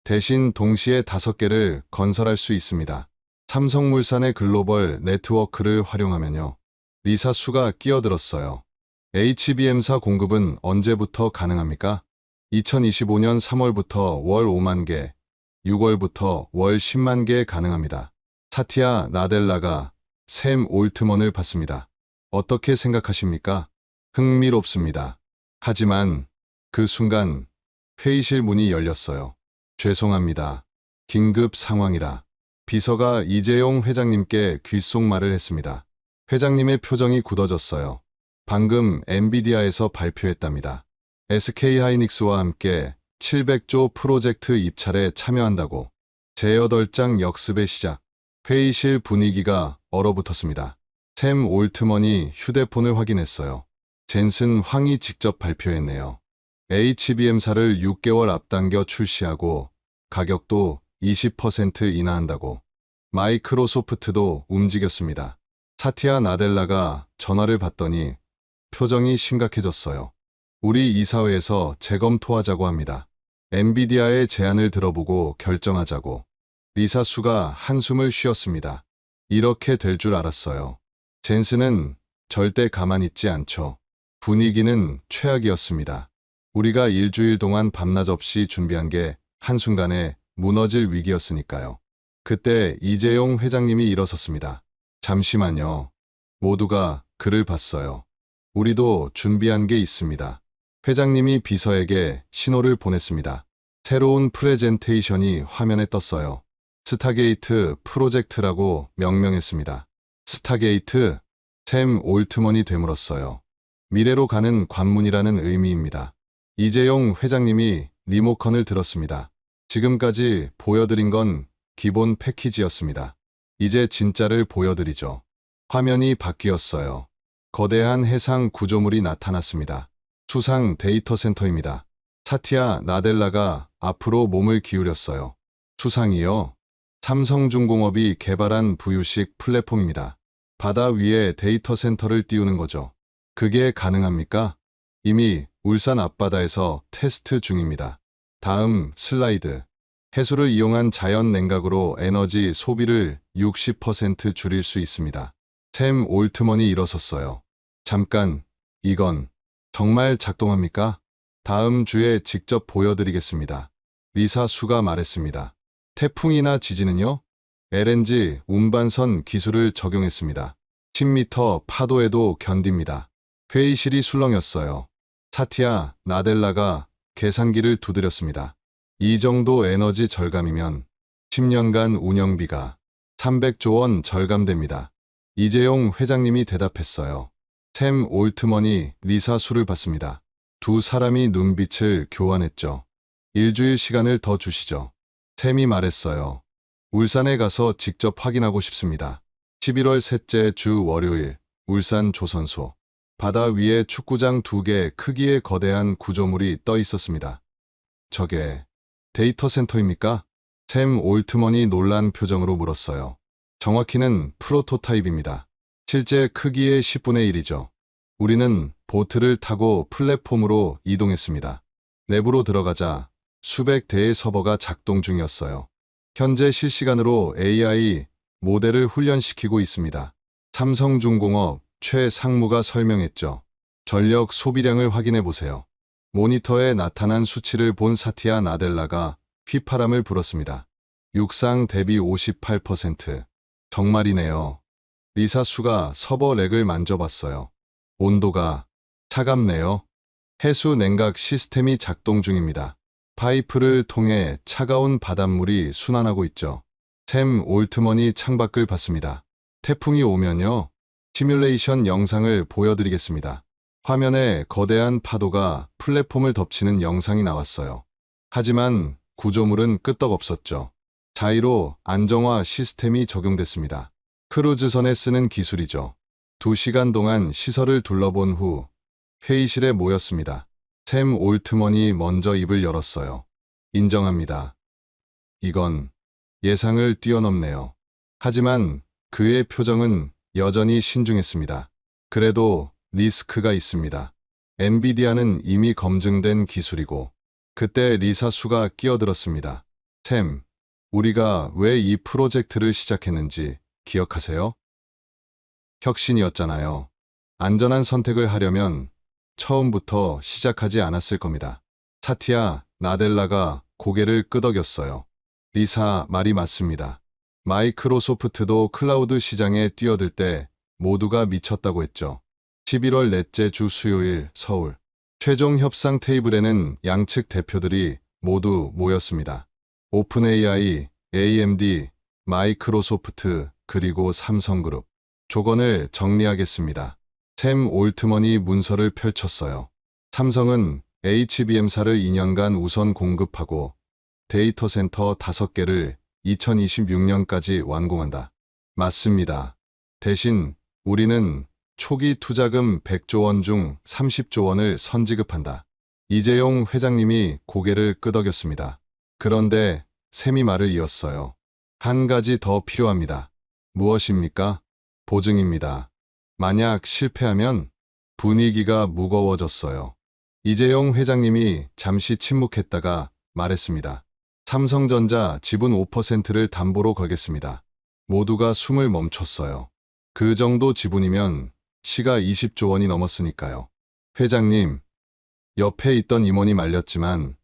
대신 동시에 5개를 건설할 수 있습니다. 삼성물산의 글로벌 네트워크를 활용하면요. 리사수가 끼어들었어요. HBM사 공급은 언제부터 가능합니까? 2025년 3월부터 월 5만 개, 6월부터 월 10만 개 가능합니다. 사티아 나델라가 샘 올트먼을 봤습니다. 어떻게 생각하십니까? 흥미롭습니다. 하지만 그 순간 회의실 문이 열렸어요. 죄송합니다. 긴급 상황이라. 비서가 이재용 회장님께 귓속말을 했습니다. 회장님의 표정이 굳어졌어요. 방금 엔비디아에서 발표했답니다. SK하이닉스와 함께 700조 프로젝트 입찰에 참여한다고. 제8장 역습의 시작. 회의실 분위기가 얼어붙었습니다. 샘 올트먼이 휴대폰을 확인했어요. 젠슨 황이 직접 발표했네요. HBM사를 6개월 앞당겨 출시하고 가격도 20% 인하한다고. 마이크로소프트도 움직였습니다. 사티아 나델라가 전화를 받더니 표정이 심각해졌어요. 우리 이사회에서 재검토하자고 합니다. 엔비디아의 제안을 들어보고 결정하자고. 리사수가 한숨을 쉬었습니다. 이렇게 될 줄 알았어요. 젠슨은 절대 가만히 있지 않죠. 분위기는 최악이었습니다. 우리가 일주일 동안 밤낮 없이 준비한 게 한순간에 무너질 위기였으니까요. 그때 이재용 회장님이 일어섰습니다. 잠시만요. 모두가 그를 봤어요. 우리도 준비한 게 있습니다. 회장님이 비서에게 신호를 보냈습니다. 새로운 프레젠테이션이 화면에 떴어요. 스타게이트 프로젝트라고 명명했습니다. 스타게이트, 샘 올트먼이 되물었어요. 미래로 가는 관문이라는 의미입니다. 이재용 회장님이 리모컨을 들었습니다. 지금까지 보여드린 건 기본 패키지였습니다. 이제 진짜를 보여드리죠. 화면이 바뀌었어요. 거대한 해상 구조물이 나타났습니다. 수상 데이터 센터입니다. 사티아 나델라가 앞으로 몸을 기울였어요. 수상이요? 삼성중공업이 개발한 부유식 플랫폼입니다. 바다 위에 데이터 센터를 띄우는 거죠. 그게 가능합니까? 이미 울산 앞바다에서 테스트 중입니다. 다음 슬라이드. 해수를 이용한 자연 냉각으로 에너지 소비를 60% 줄일 수 있습니다. 샘 올트먼이 일어섰어요. 잠깐, 이건 정말 작동합니까? 다음 주에 직접 보여드리겠습니다. 리사수가 말했습니다. 태풍이나 지진은요? LNG 운반선 기술을 적용했습니다. 10m 파도에도 견딥니다. 회의실이 술렁였어요. 사티아 나델라가 계산기를 두드렸습니다. 이 정도 에너지 절감이면 10년간 운영비가 300조 원 절감됩니다. 이재용 회장님이 대답했어요. 샘 올트먼이 리사 수를 받습니다. 두 사람이 눈빛을 교환했죠. 일주일 시간을 더 주시죠. 샘이 말했어요. 울산에 가서 직접 확인하고 싶습니다. 11월 셋째 주 월요일, 울산 조선소. 바다 위에 축구장 2개 크기의 거대한 구조물이 떠 있었습니다. 저게 데이터 센터입니까? 샘 올트먼이 놀란 표정으로 물었어요. 정확히는 프로토타입입니다. 실제 크기의 10분의 1이죠. 우리는 보트를 타고 플랫폼으로 이동했습니다. 내부로 들어가자 수백 대의 서버가 작동 중이었어요. 현재 실시간으로 AI 모델을 훈련시키고 있습니다. 삼성중공업 최 상무가 설명했죠. 전력 소비량을 확인해 보세요. 모니터에 나타난 수치를 본 사티아 나델라가 휘파람을 불었습니다. 육상 대비 58%. 정말이네요. 리사 수가 서버 렉을 만져봤어요. 온도가 차갑네요. 해수 냉각 시스템이 작동 중입니다. 파이프를 통해 차가운 바닷물이 순환하고 있죠. 샘 올트먼이 창밖을 봤습니다. 태풍이 오면요. 시뮬레이션 영상을 보여드리겠습니다. 화면에 거대한 파도가 플랫폼을 덮치는 영상이 나왔어요. 하지만 구조물은 끄떡없었죠. 자이로 안정화 시스템이 적용됐습니다. 크루즈선에 쓰는 기술이죠. 2시간 동안 시설을 둘러본 후 회의실에 모였습니다. 샘 올트먼이 먼저 입을 열었어요. 인정합니다. 이건 예상을 뛰어넘네요. 하지만 그의 표정은 여전히 신중했습니다. 그래도 리스크가 있습니다. 엔비디아는 이미 검증된 기술이고 그때 리사 수가 끼어들었습니다. 샘, 우리가 왜 이 프로젝트를 시작했는지 기억하세요? 혁신이었잖아요. 안전한 선택을 하려면 처음부터 시작하지 않았을 겁니다. 사티아 나델라가 고개를 끄덕였어요. 리사 말이 맞습니다. 마이크로소프트도 클라우드 시장에 뛰어들 때 모두가 미쳤다고 했죠. 11월 넷째 주 수요일 서울. 최종 협상 테이블에는 양측 대표들이 모두 모였습니다. 오픈AI, AMD, 마이크로소프트, 그리고 삼성그룹. 조건을 정리하겠습니다. 샘 올트먼이 문서를 펼쳤어요. 삼성은 HBM사를 2년간 우선 공급하고 데이터 센터 5개를 2026년까지 완공한다. 맞습니다. 대신 우리는 초기 투자금 100조 원 중 30조 원을 선지급한다. 이재용 회장님이 고개를 끄덕였습니다. 그런데 샘이 말을 이었어요. 한 가지 더 필요합니다. 무엇입니까? 보증입니다. 만약 실패하면 분위기가 무거워졌어요. 이재용 회장님이 잠시 침묵했다가 말했습니다. 삼성전자 지분 5%를 담보로 걸겠습니다. 모두가 숨을 멈췄어요. 그 정도 지분이면 시가 20조 원이 넘었으니까요. 회장님, 옆에 있던 임원이 말렸지만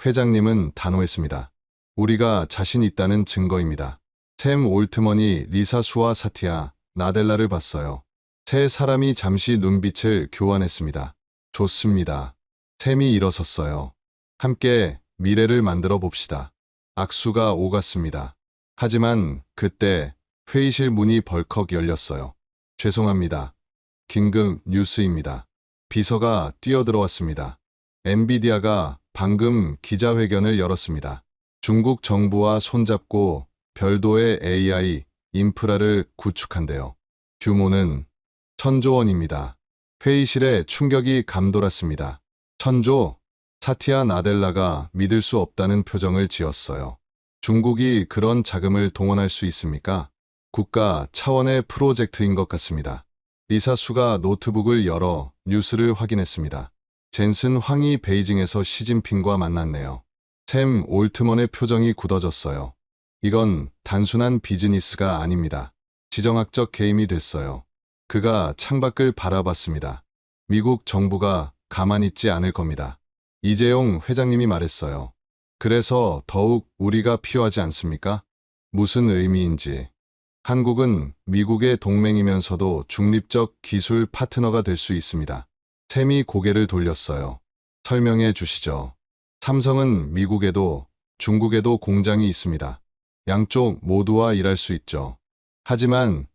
회장님은 단호했습니다. 우리가 자신 있다는 증거입니다. 샘 올트먼이 리사 수와 사티아 나델라를 봤어요. 세 사람이 잠시 눈빛을 교환했습니다. 좋습니다. 샘이 일어섰어요. 함께 미래를 만들어 봅시다. 악수가 오갔습니다. 하지만 그때 회의실 문이 벌컥 열렸어요. 죄송합니다. 긴급 뉴스입니다. 비서가 뛰어들어왔습니다. 엔비디아가 방금 기자회견을 열었습니다. 중국 정부와 손잡고 별도의 AI 인프라를 구축한대요. 규모는 1000조 원입니다. 회의실에 충격이 감돌았습니다. 1000조? 사티아 나델라가 믿을 수 없다는 표정을 지었어요. 중국이 그런 자금을 동원할 수 있습니까? 국가 차원의 프로젝트인 것 같습니다. 리사 수가 노트북을 열어 뉴스를 확인했습니다. 젠슨 황이 베이징에서 시진핑과 만났네요. 샘 올트먼의 표정이 굳어졌어요. 이건 단순한 비즈니스가 아닙니다. 지정학적 게임이 됐어요. 그가 창밖을 바라봤습니다. 미국 정부가 가만히 있지 않을 겁니다. 이재용 회장님이 말했어요. 그래서 더욱 우리가 필요하지 않습니까? 무슨 의미인지. 한국은 미국의 동맹이면서도 중립적 기술 파트너가 될 수 있습니다. 샘이 고개를 돌렸어요. 설명해 주시죠. 삼성은 미국에도 중국에도 공장이 있습니다. 양쪽 모두와 일할 수 있죠. 하지만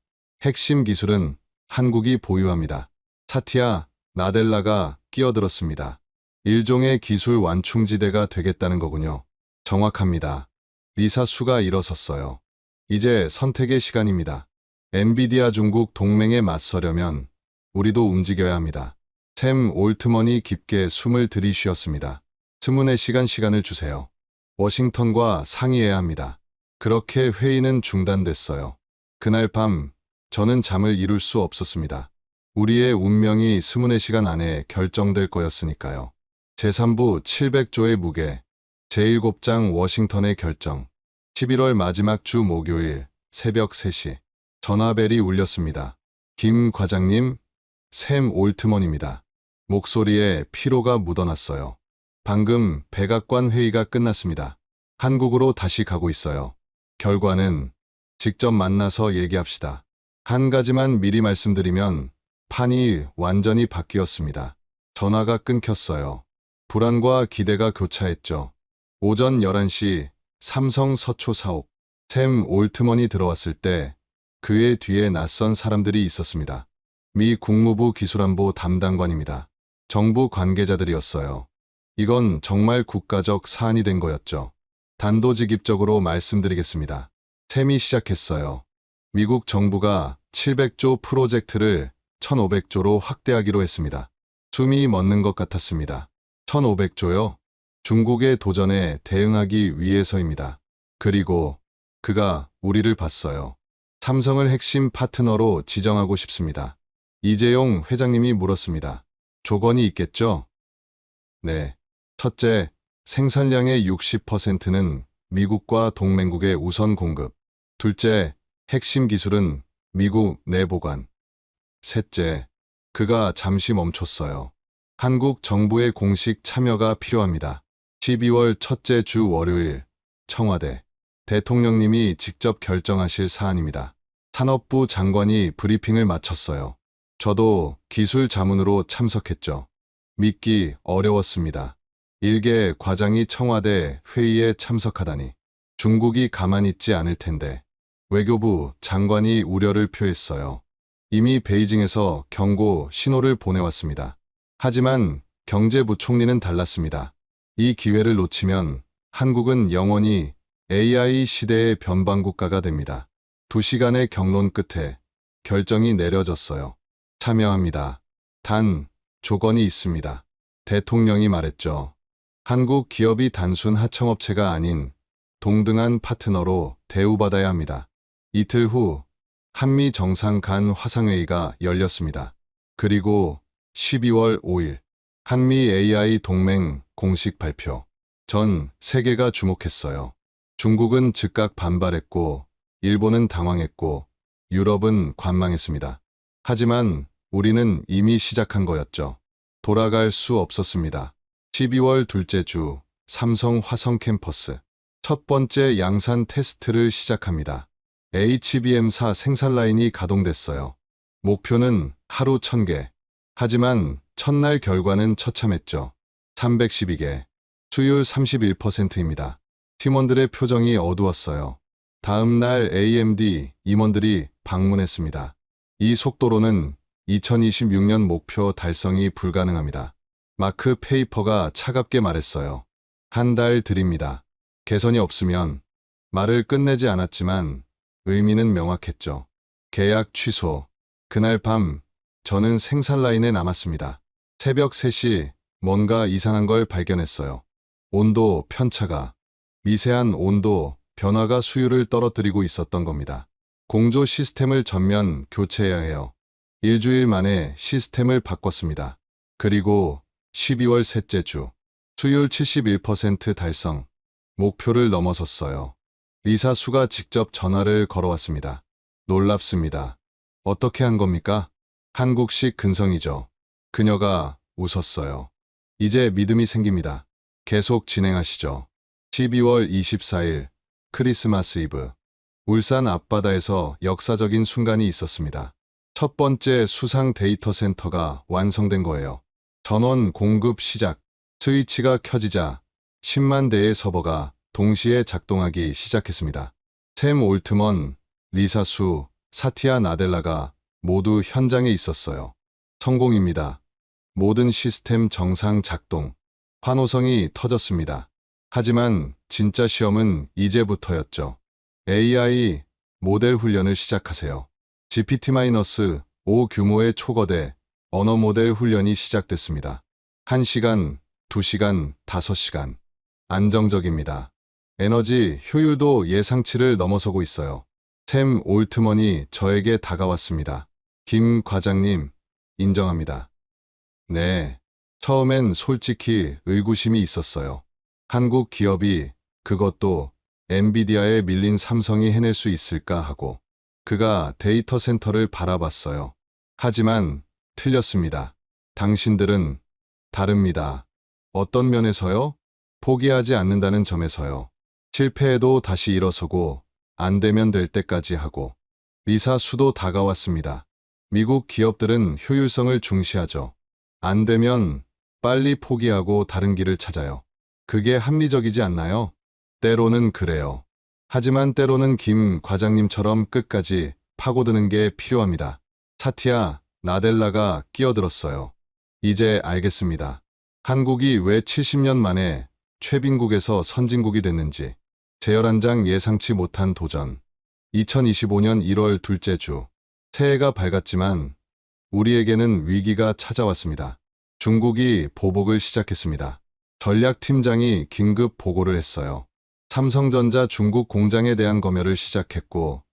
핵심 기술은 한국이 보유합니다. 사티아, 나델라가 끼어들었습니다. 일종의 기술 완충지대가 되겠다는 거군요. 정확합니다. 리사 수가 일어섰어요. 이제 선택의 시간입니다. 엔비디아 중국 동맹에 맞서려면 우리도 움직여야 합니다. 샘 올트먼이 깊게 숨을 들이쉬었습니다. 24시간 시간을 주세요. 워싱턴과 상의해야 합니다. 그렇게 회의는 중단됐어요. 그날 밤 저는 잠을 이룰 수 없었습니다. 우리의 운명이 24시간 안에 결정될 거였으니까요. 제3부 700조의 무게, 제7장 워싱턴의 결정. 11월 마지막 주 목요일 새벽 3시 전화벨이 울렸습니다. 김 과장님, 샘 올트먼입니다. 목소리에 피로가 묻어났어요. 방금 백악관 회의가 끝났습니다. 한국으로 다시 가고 있어요. 결과는 직접 만나서 얘기합시다. 한 가지만 미리 말씀드리면 판이 완전히 바뀌었습니다. 전화가 끊겼어요. 불안과 기대가 교차했죠. 오전 11시 삼성 서초 사옥. 샘 올트먼이 들어왔을 때 그의 뒤에 낯선 사람들이 있었습니다. 미 국무부 기술안보 담당관입니다. 정부 관계자들이었어요. 이건 정말 국가적 사안이 된 거였죠. 단도직입적으로 말씀드리겠습니다. 샘이 시작했어요. 미국 정부가 700조 프로젝트를 1500조로 확대하기로 했습니다. 숨이 멎는 것 같았습니다. 1500조요? 중국의 도전에 대응하기 위해서입니다. 그리고 그가 우리를 봤어요. 삼성을 핵심 파트너로 지정하고 싶습니다. 이재용 회장님이 물었습니다. 조건이 있겠죠? 네. 첫째, 생산량의 60%는 미국과 동맹국의 우선 공급. 둘째, 핵심 기술은 미국 내 보관. 셋째, 그가 잠시 멈췄어요. 한국 정부의 공식 참여가 필요합니다. 12월 첫째 주 월요일, 청와대. 대통령님이 직접 결정하실 사안입니다. 산업부 장관이 브리핑을 마쳤어요. 저도 기술 자문으로 참석했죠. 믿기 어려웠습니다. 일개 과장이 청와대 회의에 참석하다니. 중국이 가만히 있지 않을 텐데. 외교부 장관이 우려를 표했어요. 이미 베이징에서 경고 신호를 보내왔습니다. 하지만 경제부총리는 달랐습니다. 이 기회를 놓치면 한국은 영원히 AI 시대의 변방국가가 됩니다. 2시간의 경론 끝에 결정이 내려졌어요. 참여합니다. 단, 조건이 있습니다. 대통령이 말했죠. 한국 기업이 단순 하청업체가 아닌 동등한 파트너로 대우받아야 합니다. 이틀 후 한미 정상 간 화상회의가 열렸습니다. 그리고 12월 5일 한미 AI 동맹 공식 발표. 전 세계가 주목했어요. 중국은 즉각 반발했고 일본은 당황했고 유럽은 관망했습니다. 하지만 우리는 이미 시작한 거였죠. 돌아갈 수 없었습니다. 12월 둘째 주 삼성 화성 캠퍼스. 첫 번째 양산 테스트를 시작합니다. HBM4 생산 라인이 가동됐어요. 목표는 하루 1000개. 하지만 첫날 결과는 처참했죠. 312개. 수율 31%입니다. 팀원들의 표정이 어두웠어요. 다음 날 AMD 임원들이 방문했습니다. 이 속도로는 2026년 목표 달성이 불가능합니다. 마크 페이퍼가 차갑게 말했어요. 한 달 드립니다. 개선이 없으면. 말을 끝내지 않았지만 의미는 명확했죠. 계약 취소. 그날 밤 저는 생산 라인에 남았습니다. 새벽 3시 뭔가 이상한 걸 발견했어요. 온도 편차가, 미세한 온도 변화가 수율을 떨어뜨리고 있었던 겁니다. 공조 시스템을 전면 교체해야 해요. 일주일 만에 시스템을 바꿨습니다. 그리고 12월 셋째 주, 수율 71% 달성, 목표를 넘어섰어요. 리사 수가 직접 전화를 걸어왔습니다. 놀랍습니다. 어떻게 한 겁니까? 한국식 근성이죠. 그녀가 웃었어요. 이제 믿음이 생깁니다. 계속 진행하시죠. 12월 24일 크리스마스 이브. 울산 앞바다에서 역사적인 순간이 있었습니다. 첫 번째 수상 데이터 센터가 완성된 거예요. 전원 공급 시작. 스위치가 켜지자 10만 대의 서버가 동시에 작동하기 시작했습니다. 샘 올트먼, 리사 수, 사티아 나델라가 모두 현장에 있었어요. 성공입니다. 모든 시스템 정상 작동. 환호성이 터졌습니다. 하지만 진짜 시험은 이제부터였죠. AI 모델 훈련을 시작하세요. GPT-5 규모의 초거대 언어 모델 훈련이 시작됐습니다. 1시간, 2시간, 5시간. 안정적입니다. 에너지 효율도 예상치를 넘어서고 있어요. 샘 올트먼이 저에게 다가왔습니다. 김 과장님, 인정합니다. 네. 처음엔 솔직히 의구심이 있었어요. 한국 기업이, 그것도 엔비디아에 밀린 삼성이 해낼 수 있을까 하고. 그가 데이터 센터를 바라봤어요. 하지만 틀렸습니다. 당신들은 다릅니다. 어떤 면에서요? 포기하지 않는다는 점에서요. 실패해도 다시 일어서고 안 되면 될 때까지 하고. 리사 수도 다가왔습니다. 미국 기업들은 효율성을 중시하죠. 안 되면 빨리 포기하고 다른 길을 찾아요. 그게 합리적이지 않나요? 때로는 그래요. 하지만 때로는 김 과장님처럼 끝까지 파고드는 게 필요합니다. 사티아 나델라가 끼어들었어요. 이제 알겠습니다. 한국이 왜 70년 만에 최빈국에서 선진국이 됐는지. 제열한장 예상치 못한 도전. 2025년 1월 둘째 주. 새해가 밝았지만 우리에게는 위기가 찾아왔습니다. 중국이 보복을 시작했습니다. 전략팀장이 긴급 보고를 했어요. 삼성전자 중국 공장에 대한 검열을 시작했고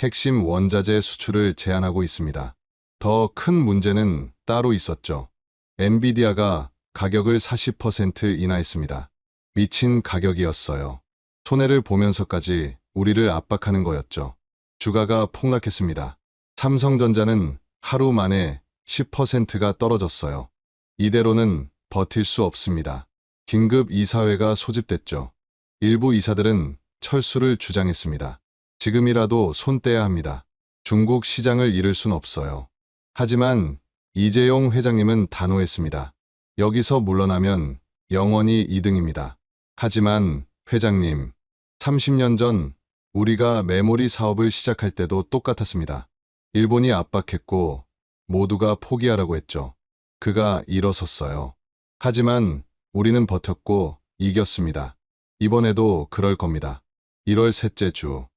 핵심 원자재 수출을 제한하고 있습니다. 더 큰 문제는 따로 있었죠. 엔비디아가 가격을 40% 인하했습니다. 미친 가격이었어요. 손해를 보면서까지 우리를 압박하는 거였죠. 주가가 폭락했습니다. 삼성전자는 하루 만에 10%가 떨어졌어요. 이대로는 버틸 수 없습니다. 긴급 이사회가 소집됐죠. 일부 이사들은 철수를 주장했습니다. 지금이라도 손 떼야 합니다. 중국 시장을 잃을 순 없어요. 하지만 이재용 회장님은 단호했습니다. 여기서 물러나면 영원히 2등입니다. 하지만 회장님, 30년 전 우리가 메모리 사업을 시작할 때도 똑같았습니다. 일본이 압박했고 모두가 포기하라고 했죠. 그가 일어섰어요. 하지만 우리는 버텼고 이겼습니다. 이번에도 그럴 겁니다. 1월 셋째 주.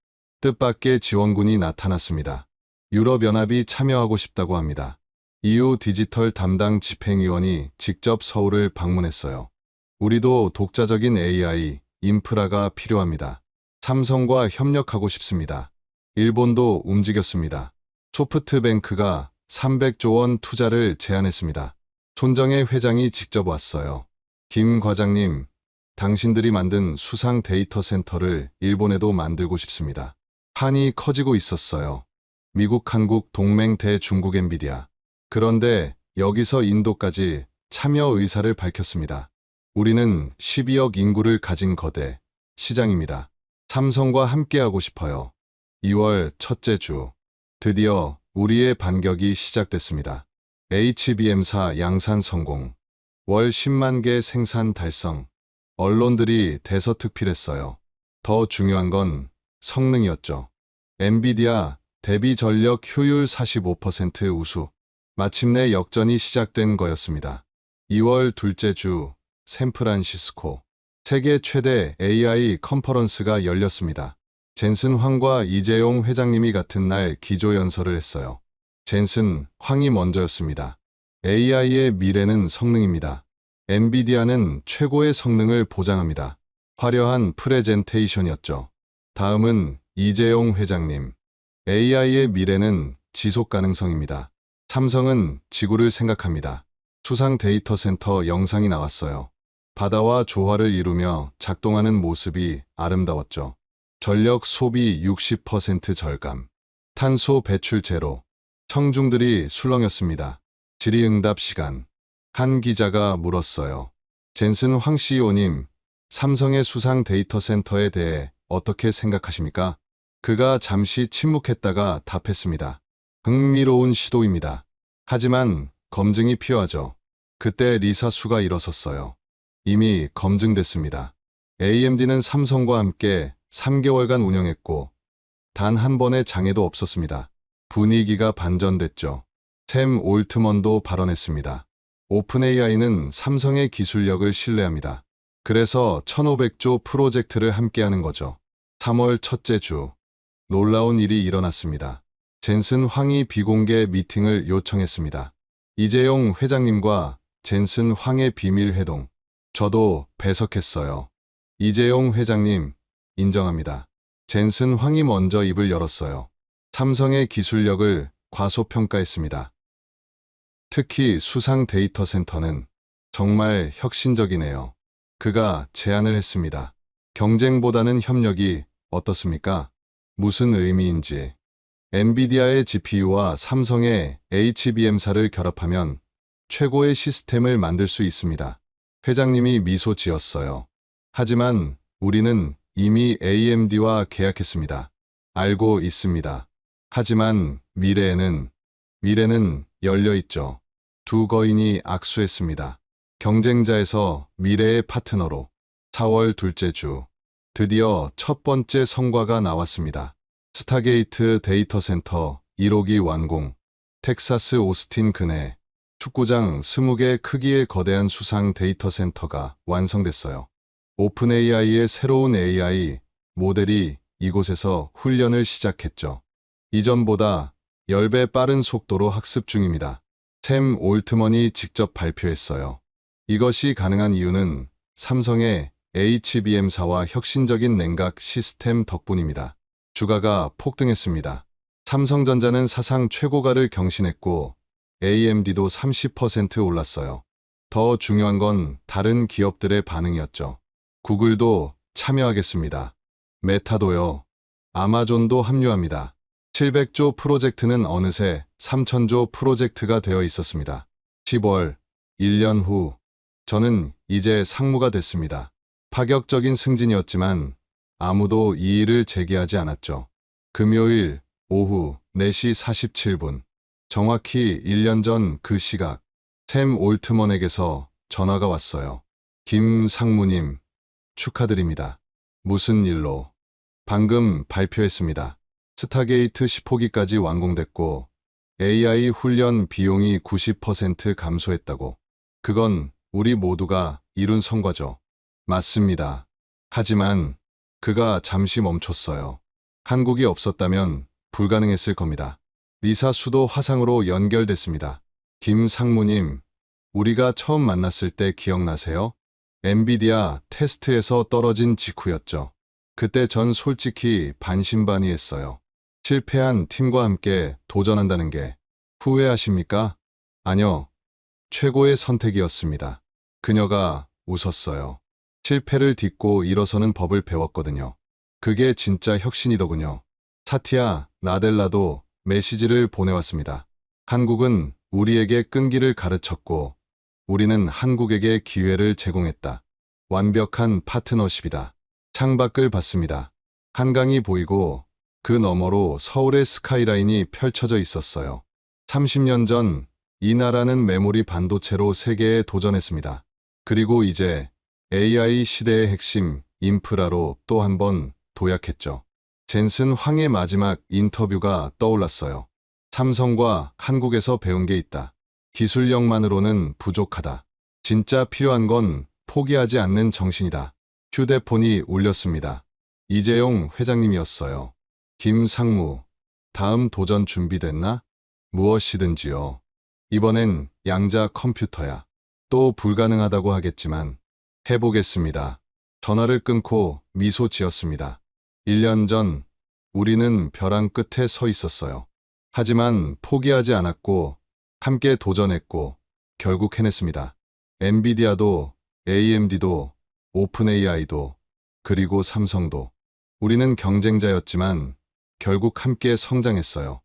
뜻밖의 지원군이 나타났습니다. 유럽연합이 참여하고 싶다고 합니다. EU 디지털 담당 집행위원이 직접 서울을 방문했어요. 우리도 독자적인 AI, 인프라가 필요합니다. 삼성과 협력하고 싶습니다. 일본도 움직였습니다. 소프트뱅크가 300조 원 투자를 제안했습니다. 손정혜 회장이 직접 왔어요. 김 과장님, 당신들이 만든 수상 데이터 센터를 일본에도 만들고 싶습니다. 판이 커지고 있었어요. 미국, 한국, 동맹 대중국 엔비디아. 그런데 여기서 인도까지 참여 의사를 밝혔습니다. 우리는 12억 인구를 가진 거대 시장입니다. 삼성과 함께하고 싶어요. 2월 첫째 주. 드디어 우리의 반격이 시작됐습니다. HBM사 양산 성공. 월 10만 개 생산 달성. 언론들이 대서특필했어요. 더 중요한 건 성능이었죠. 엔비디아 대비 전력 효율 45% 우수. 마침내 역전이 시작된 거였습니다. 2월 둘째 주, 샌프란시스코. 세계 최대 AI 컨퍼런스가 열렸습니다. 젠슨 황과 이재용 회장님이 같은 날 기조연설을 했어요. 젠슨 황이 먼저였습니다. AI의 미래는 성능입니다. 엔비디아는 최고의 성능을 보장합니다. 화려한 프레젠테이션이었죠. 다음은 이재용 회장님. AI의 미래는 지속 가능성입니다. 삼성은 지구를 생각합니다. 수상 데이터 센터 영상이 나왔어요. 바다와 조화를 이루며 작동하는 모습이 아름다웠죠. 전력 소비 60% 절감. 탄소 배출 제로. 청중들이 술렁였습니다. 질의응답 시간. 한 기자가 물었어요. 젠슨 황 CEO님, 삼성의 수상 데이터 센터에 대해 어떻게 생각하십니까? 그가 잠시 침묵했다가 답했습니다. 흥미로운 시도입니다. 하지만 검증이 필요하죠. 그때 리사 수가 일어섰어요. 이미 검증됐습니다. AMD는 삼성과 함께 3개월간 운영했고 단 한 번의 장애도 없었습니다. 분위기가 반전됐죠. 샘 올트먼도 발언했습니다. 오픈AI는 삼성의 기술력을 신뢰합니다. 그래서 1500조 프로젝트를 함께하는 거죠. 3월 첫째 주, 놀라운 일이 일어났습니다. 젠슨 황이 비공개 미팅을 요청했습니다. 이재용 회장님과 젠슨 황의 비밀 회동. 저도 배석했어요. 이재용 회장님, 인정합니다. 젠슨 황이 먼저 입을 열었어요. 삼성의 기술력을 과소평가했습니다. 특히 수상 데이터 센터는 정말 혁신적이네요. 그가 제안을 했습니다. 경쟁보다는 협력이 어떻습니까? 무슨 의미인지. 엔비디아의 GPU와 삼성의 HBM사를 결합하면 최고의 시스템을 만들 수 있습니다. 회장님이 미소 지었어요. 하지만 우리는 이미 AMD와 계약했습니다. 알고 있습니다. 하지만 미래는 열려 있죠. 두 거인이 악수했습니다. 경쟁자에서 미래의 파트너로. 4월 둘째 주, 드디어 첫 번째 성과가 나왔습니다. 스타게이트 데이터 센터 1호기 완공. 텍사스 오스틴 근해 축구장 20개 크기의 거대한 수상 데이터 센터가 완성됐어요. 오픈AI의 새로운 AI 모델이 이곳에서 훈련을 시작했죠. 이전보다 10배 빠른 속도로 학습 중입니다. 샘 올트먼이 직접 발표했어요. 이것이 가능한 이유는 삼성의 HBM사와 혁신적인 냉각 시스템 덕분입니다. 주가가 폭등했습니다. 삼성전자는 사상 최고가를 경신했고 AMD도 30% 올랐어요. 더 중요한 건 다른 기업들의 반응이었죠. 구글도 참여하겠습니다. 메타도요. 아마존도 합류합니다. 700조 프로젝트는 어느새 3000조 프로젝트가 되어 있었습니다. 10월, 1년 후, 저는 이제 상무가 됐습니다. 파격적인 승진이었지만 아무도 이의를 제기하지 않았죠. 금요일 오후 4시 47분, 정확히 1년 전 그 시각, 샘 올트먼에게서 전화가 왔어요. 김 상무님, 축하드립니다. 무슨 일로? 방금 발표했습니다. 스타게이트 10호기까지 완공됐고 AI 훈련 비용이 90% 감소했다고. 그건 우리 모두가 이룬 성과죠. 맞습니다. 하지만 그가 잠시 멈췄어요. 한국이 없었다면 불가능했을 겁니다. 리사 수도 화상으로 연결됐습니다. 김 상무님, 우리가 처음 만났을 때 기억나세요? 엔비디아 테스트에서 떨어진 직후였죠. 그때 전 솔직히 반신반의했어요. 실패한 팀과 함께 도전한다는 게 후회하십니까? 아니요. 최고의 선택이었습니다. 그녀가 웃었어요. 실패를 딛고 일어서는 법을 배웠거든요. 그게 진짜 혁신이더군요. 사티아 나델라도 메시지를 보내왔습니다. 한국은 우리에게 끈기를 가르쳤고 우리는 한국에게 기회를 제공했다. 완벽한 파트너십이다. 창밖을 봤습니다. 한강이 보이고 그 너머로 서울의 스카이라인이 펼쳐져 있었어요. 30년 전 이 나라는 메모리 반도체로 세계에 도전했습니다. 그리고 이제 AI 시대의 핵심 인프라로 또 한 번 도약했죠. 젠슨 황의 마지막 인터뷰가 떠올랐어요. 삼성과 한국에서 배운 게 있다. 기술력만으로는 부족하다. 진짜 필요한 건 포기하지 않는 정신이다. 휴대폰이 울렸습니다. 이재용 회장님이었어요. 김 상무, 다음 도전 준비됐나? 무엇이든지요. 이번엔 양자 컴퓨터야. 또 불가능하다고 하겠지만 해보겠습니다. 전화를 끊고 미소 지었습니다. 1년 전 우리는 벼랑 끝에 서 있었어요. 하지만 포기하지 않았고 함께 도전했고 결국 해냈습니다. 엔비디아도 AMD도 오픈AI도 그리고 삼성도 우리는 경쟁자였지만 결국 함께 성장했어요.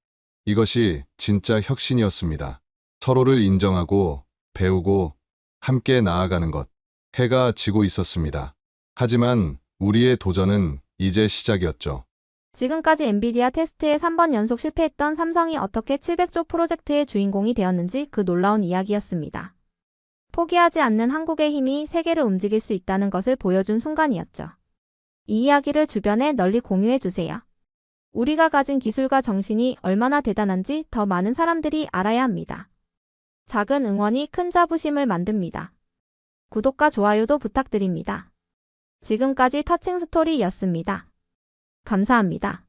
이것이 진짜 혁신이었습니다. 서로를 인정하고 배우고 함께 나아가는 것. 해가 지고 있었습니다. 하지만 우리의 도전은 이제 시작이었죠. 지금까지 엔비디아 테스트에 3번 연속 실패했던 삼성이 어떻게 700조 프로젝트의 주인공이 되었는지 그 놀라운 이야기였습니다. 포기하지 않는 한국의 힘이 세계를 움직일 수 있다는 것을 보여준 순간이었죠. 이 이야기를 주변에 널리 공유해 주세요. 우리가 가진 기술과 정신이 얼마나 대단한지 더 많은 사람들이 알아야 합니다. 작은 응원이 큰 자부심을 만듭니다. 구독과 좋아요도 부탁드립니다. 지금까지 터칭 스토리였습니다. 감사합니다.